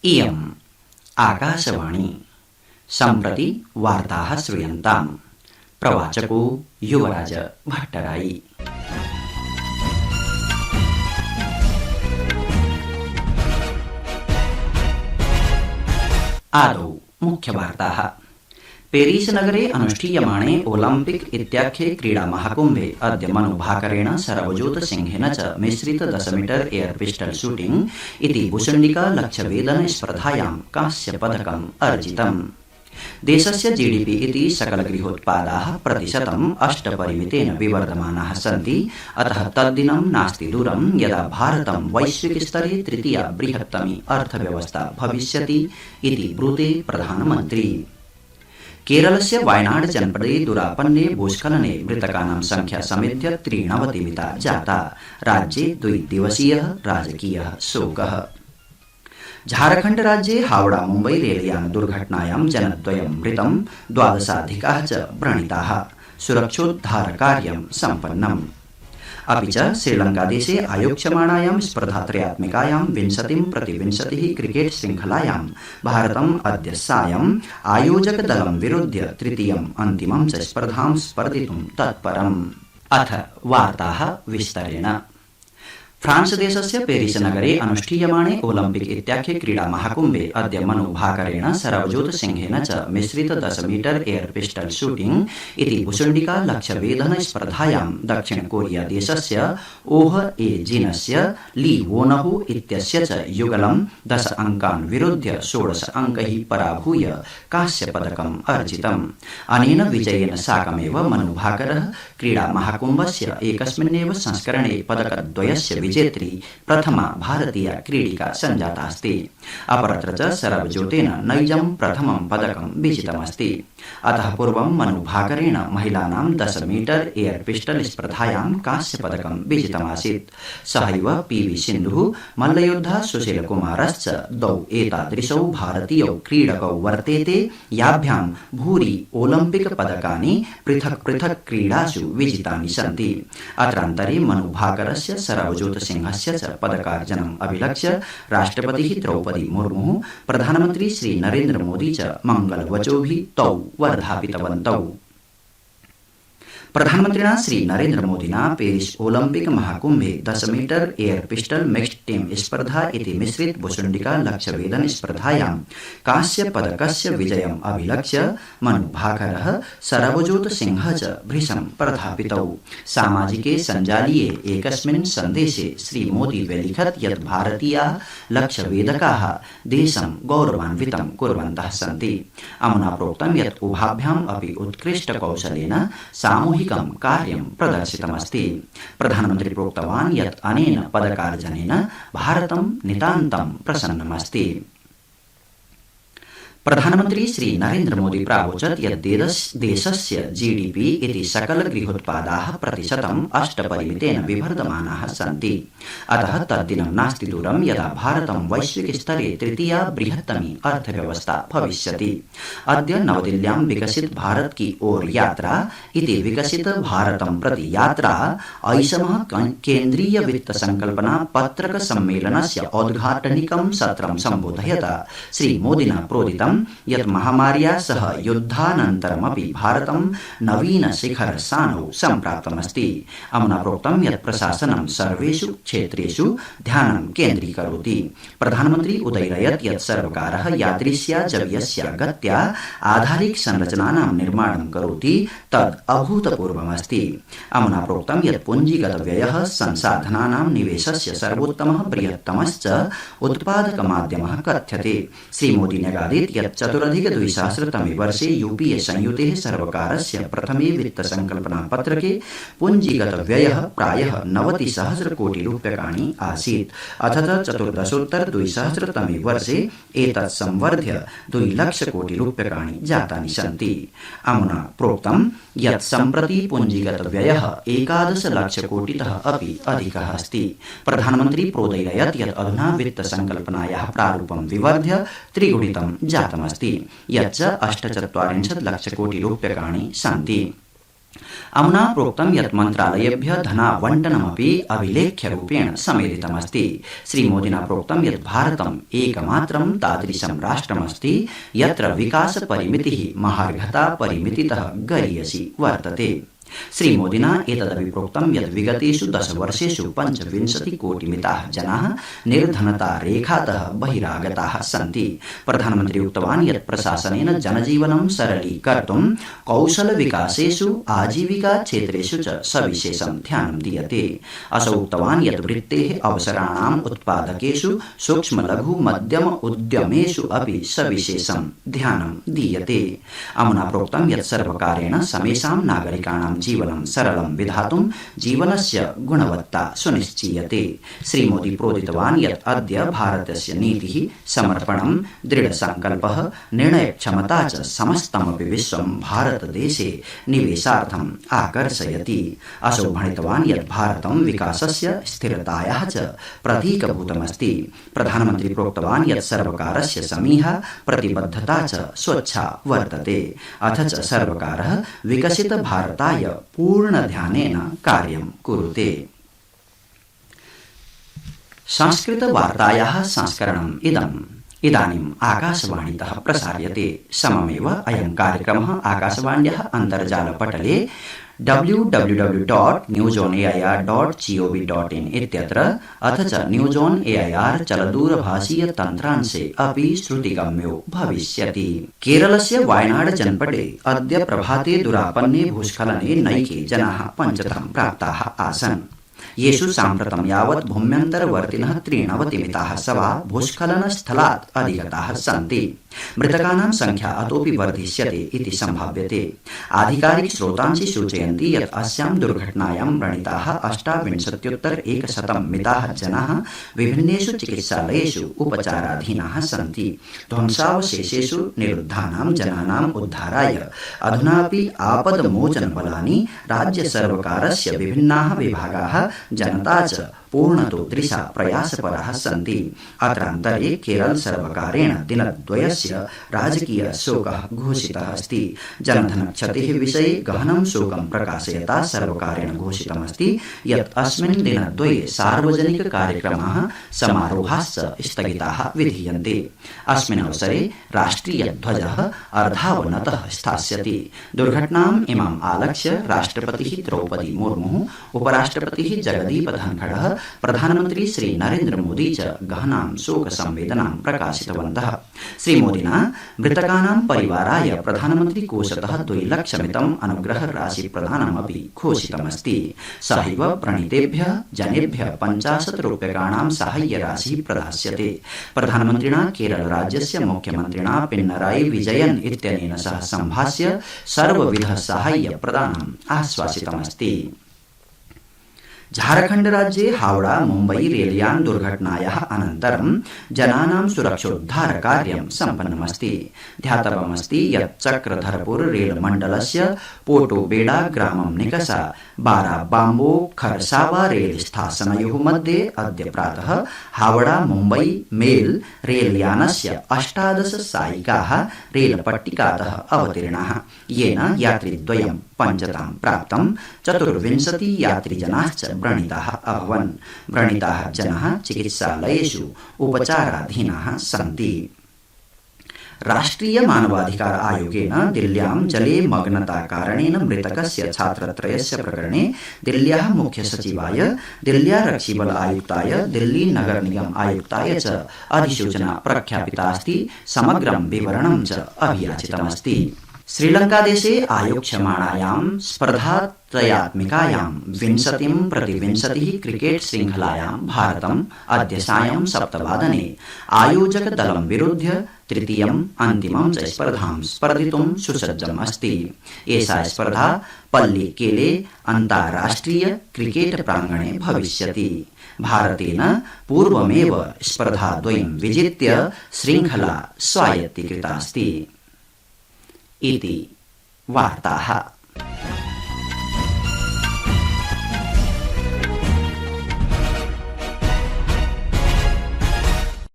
इयम् आकाशवाणी सम्प्रति वार्ताः श्रूयन्ताम्। प्रवाचको युवराज भट्टराई। आदौ मुख्यवार्ताः। पेरिस नगरे अनुष्ठीयमाणे ओलम्पिक इत्याख्ये क्रीडा महाकुम्भे अद्य मनुभाकरेण सरबजोत सिंहेन च मिश्रित 10 मीटर एयर पिस्टल शूटिंग इति भुशण्डिका लक्ष्यवेदन स्पर्धायां कांस्यपदकम् अर्जितम्। देशस्य जीडीपी इति सकलगृहोत्पादाः प्रतिशतम् 8 परिमितेन विवर्धमानाः सन्ति। अतः तद्दिनं नास्ति दूरं यदा भारतं वैश्विकस्तरे तृतीया बृहत्तमी अर्थव्यवस्था भविष्यति इति ब्रूते प्रधानमन्त्री। केरलस्य वायनाड जनपदे दुरापन्ने भूस्खलने मृतकानां संख्या समेध्य 93 मिता जाता। राज्ये 2 दिवसीयः राजकीयः शोकः। झारखण्ड राज्ये हावड़ा मुम्बई रेलयान दुर्घटनायां जनद्वयं मृतं 12 च व्रणिताः। सुरक्षोद्धार कार्यं सम्पन्नम्। अपि च श्रीलङ्कादेशे आयोक्ष्यमाणायां स्पर्धात्रयात्मिकायां 20-20 क्रिकेट श्रृंखलायां भारतम् अद्य सायं आयोजकदलं विरुध्य तृतीयम् अन्तिमं च स्पर्धां स्पर्धितुं तत्परम्। अथ वार्ताः विस्तरेण। फ्रांस देशस्य पेरिस नगरे अनुष्ठीयमाणे ओलम्पिक इत्याख्ये क्रीडा महाकुम्भे अद्य मनुभाकरेण सरबजोत सिंहेन च मिश्रित 10 मीटर एयर पिस्टल शूटिंग इति भुशण्डिका लक्ष्यवेधन स्पर्धायां दक्षिण कोरिया देशस्य ओह ए जिनस्य ली वोनहु इत्यस्य च युगलं 10 अंकान् विरुध्य 16 अंकैः पराभूय कांस्यपदकम् अर्जितम्। अनेन विजयेन साकमेव मनुभाकरः क्रीडा महाकुम्भस्य एकस्मिन्नेव संस्करणे पदकद्वयस्य विजेत्री प्रथमा भारतीया क्रीडिका सञ्जातास्ति। अपरत्र च सरबजोतेन नैजं प्रथमं पदकं विजितमस्ति। अतः पूर्वं मनुभाकरेण महिलानां 10 मीटर एयर पिस्टल स्पर्धायां कांस्यपदकं विजितमासीत्। सहैव पीवी सिन्धुः मल्लयोद्धा सुशीलकुमारश्च द्वौ एतादृशौ भारतीयौ क्रीडकौ वर्तेते याभ्यां भूरि ओलम्पिक पदकानि पृथक् पृथक् क्रीडासु विजितानि सन्ति। अत्रान्तरे मनुभाकरस्य सरबजोत सिंहस्य च पदकार्जनम् अभिलक्ष्य राष्ट्रपतिः द्रौपदी मुर्मुः प्रधानमन्त्री श्री नरेन्द्र मोदी च मंगलवचोभिः तौ वर्धापितवन्तौ। प्रधानमन्त्रिणा श्री नरेन्द्र मोदिना पेरिस ओलम्पिक महाकुम्भे 10 metre air pistol mixed team स्पर्धा इति मिश्रित भुशण्डिका लक्ष्यवेधन स्पर्धायां कांस्य पदकस्य विजयम् अभिलक्ष्य मनुभाकरः सरबजोत सिंहः च भृशं प्रधापितौ। सामाजिके सञ्जालीये एकस्मिन् सन्देशे श्री मोदी व्यलिखत् यत् भारतीयाः लक्ष्यवेधकाः देशं गौरवान्वितं कुर्वन्तः सन्ति। अमुना प्रोक्तं यत् उभाभ्याम् अपि उत्कृष्ट कौशलेन सामूहिकं कार्यं प्रदर्शितमस्ति। प्रधानमन्त्री प्रोक्तवान् यत् अनेन पदकार्जनेन भारतं नितान्तं प्रसन्नमस्ति। प्रधानमन्त्री श्री नरेन्द्र मोदी प्रावोचत् यत् देशस्य जीडीपी इति सकल गृहोत्पादाः प्रतिशतम् 8 परिमितेन विवर्धमानाः सन्ति। अतः तद्दिनं नास्ति दूरं यदा भारतं वैश्विक स्तरे तृतीया बृहत्तमी अर्थव्यवस्था भविष्यति। अद्य नवदिल्ल्यां विकसित भारत की ओर यात्रा इति विकसित भारतं प्रति यात्रा ऐषमः केन्द्रीय वित्त संकल्पना पत्रक सम्मेलनस्य औद्घाटनिकं सत्रं सम्बोधयता श्री मोदिना प्रोदितं यत् महामार्या सह युद्धानन्तरमपि भारतं नवीन शिखर सानौ सम्प्राप्तमस्ति। अमुना प्रोक्तं यत् प्रशासनं सर्वेषु क्षेत्रेषु ध्यानं केन्द्रीकरोति। प्रधानमन्त्री उदयरयत् यत् सर्वकारः यादृश्याजव्यस्य गत्या आधारिक संरचनानां निर्माणं करोति तद् अभूतपूर्वमस्ति। अमुना प्रोक्तं यत् पूंजीगत व्ययः संसाधनानां निवेशस्य सर्वोत्तमः बृहत्तमश्च उत्पादकमाध्यमः कथ्यते। श्री मोदी न्यगादीत् यत् 2014-2020 वर्षे यूपीए संयुतेः सर्वकारस्य प्रथमे वित्त संकल्पना पत्रके पूंजीगत व्ययः प्रायः 90,000 कोटि रूप्यकाणि आसीत्। अथ च 14-2020 वर्षे एतत् संवर्ध्य 2 लाख कोटि रूप्यकाणि जातानि सन्ति। अमुना प्रोक्तं यत् सम्प्रति पूंजीगत व्ययः 11 लाख कोटितः अपि अधिकः अस्ति। प्रधानमन्त्री प्रोदयत् यत् अधुना वित्त संकल्पनायाः प्रारूपं विवर्ध्य त्रिगुणितं जातमस्ति यच्च 48 लाख कोटि रूप्यकाणि सन्ति। अमुना प्रोक्तं यत् मन्त्रालयेभ्यः धनावण्टनमपि अभिलेख्यरूपेण समेधितमस्ति। श्रीमोदिना प्रोक्तं यत् भारतम् एकमात्रं तादृशं राष्ट्रमस्ति यत्र विकासपरिमितिः महार्घता परिमितितः गरीयसी वर्तते। श्रीमोदिना एतदपि प्रोक्तं यत् विगतेषु 10 वर्षेषु 25 कोटिमिताः जनाः निर्धनतारेखातः बहिरागताः सन्ति। प्रधानमन्त्री उक्तवान् यत् प्रशासनेन जनजीवनं सरलीकर्तुं कौशलविकासेषु आजीविका क्षेत्रेषु च सविशेषं ध्यानं दीयते। असौ उक्तवान् यत् वृत्तेः अवसराणाम् उत्पादकेषु सूक्ष्म लघु मध्यम उद्यमेषु अपि सविशेषं ध्यानं दीयते। अमुना प्रोक्तं यत् सर्वकारेण समेषां नागरिकाणां जीवनं सरलं विधातुं जीवनस्य गुणवत्ता सुनिश्चीयते। श्रीमोदी प्रोदितवान् यत् अद्य भारतस्य नीतिः समर्पणं दृढसङ्कल्पः निर्णयक्षमता च समस्तमपि विश्वं भारतदेशे निवेशार्थम् आकर्षयति। असौ भणितवान् यत् भारतं विकासस्य स्थिरतायाः च प्रतीकभूतमस्ति। प्रधानमन्त्री प्रोक्तवान् यत् सर्वकारस्य समीहा प्रतिबद्धता च स्वच्छा वर्तते। अथ च सर्वकारः विकसित भारताय पूर्णध्यानेन कार्यं कुरुते। संस्कृतवार्तायाः संस्करणम् इदानीम् आकाशवाणीतः प्रसार्यते। सममेव अयं कार्यक्रमः आकाशवाण्याः अन्तर्जालपटले www.newsonair.gov.in इत्यत्र अथ च न्यूज ऑन एआईआर चलदूरभाषीय तन्त्रांशे अपि श्रुतिगम्यो भविष्यति। केरलस्य वायनाड जनपदे अद्य प्रभाते दुरापन्ने भूस्खलने नैके जनाः पञ्चतां प्राप्ताः आसन्। येषु साम्प्रतं यावत् भूम्यन्तरवर्तिनः 93 मिताः शवा भूस्खलनस्थलात् अधिगताः सन्ति। मृतकानां संख्या अतोपि वर्धिष्यते इति सम्भाव्यते। आधिकारिक स्रोतांसि सूचयन्ति यत् अस्यां दुर्घटनायां व्रणिताः 28,100 मिताः जनाः विभिन्नेषु चिकित्सालयेषु उपचाराधीनाः सन्ति। ध्वंसावशेषेषु निरुद्धानां जनानाम् उद्धाराय अधुनापि आपदमोचनबलानि राज्यसर्वकारस्य विभिन्नाः विभागाः जनता च पूर्णतोदृशा प्रयासपराः सन्ति। अत्रान्तरे केरल सर्वकारेण दिनद्वयस्य राजकीय शोकः घोषितः अस्ति। जनधनक्षतेः विषये गहनं शोकं प्रकाशयता सर्वकारेण घोषितमस्ति यत् अस्मिन् दिनद्वये सार्वजनिक कार्यक्रमाः समारोहाश्च स्थगिताः विधीयन्ते। अस्मिन् अवसरे राष्ट्रियध्वजः अर्धावनतः स्थास्यति। दुर्घटनाम् इमाम् आलक्ष्य राष्ट्रपतिः द्रौपदी मुर्मुः, उपराष्ट्रपतिः जगदीप धनखडः, प्रधानमन्त्री श्री नरेन्द्र मोदी च गहनां शोक संवेदनां प्रकाशितवन्तः। श्रीमोदिना मृतकानां परिवाराय प्रधानमन्त्री कोषतः 2 लक्षमितम् अनुग्रह राशि प्रदानमपि घोषितमस्ति। सहैव व्रणितेभ्यः जनेभ्यः 50 रूप्यकाणां साहाय्यराशिः प्रदास्यते। प्रधानमन्त्रिणा केरल राज्यस्य मुख्यमन्त्रिणा पिन्नराई विजयन् इत्यनेन सह सम्भाष्य सर्वविध साहाय्य प्रदानम् आश्वासितमस्ति। झारखंड राज्ये हावड़ा मुम्बई रेलयान दुर्घटनायाः अनन्तरं जनानां सुरक्षोद्धार कार्यं सम्पन्नमस्ति। ध्यातव्यमस्ति यत् चक्रधरपुर रेलमण्डलस्य पोटोबेडा ग्रामं निकषा बाराबाम्बो खरसावा रेल स्थासनयोः मध्ये अद्य प्रातः हावड़ा मुम्बई मेल रेलयानस्य 18 सायिकाः रेलपट्टिकातः अवतीर्णाः, येन यात्रिद्वयं पञ्चतां प्राप्तं। 24 यात्रिजनाश्च व्रणिताः अभवन्। व्रणिताः जनाः चिकित्सालयेषु उपचाराधीनाः सन्ति। राष्ट्रिय मानवाधिकार आयोगेन दिल्ल्यां जले मग्नता कारणेन मृतकस्य छात्रत्रयस्य प्रकरणे दिल्ल्याः मुख्य सचिवाय, दिल्ल्यारक्षिबल आयुक्ताय, दिल्ली नगर निगम आयुक्ताय च अधिसूचना प्रख्यापितास्ति। समग्रं विवरणं च अभियाचितमस्ति। श्रीलङ्कादेशे आयोक्ष्यमाणायां स्पर्धात्रयात्मिकायां 20-20 क्रिकेट श्रृङ्खलायां भारतम् अद्य सायं 7 आयोजकदलं विरुध्य तृतीयम् अन्तिमं च स्पर्धां स्पर्धितुं सुसज्जम् अस्ति। एषा स्पर्धा पल्लीकेले अन्ताराष्ट्रिय क्रिकेट प्राङ्गणे भविष्यति। भारतेन पूर्वमेव स्पर्धाद्वयं विजित्य श्रृङ्खला स्वायत्तीकृतास्ति। इति वार्ताः।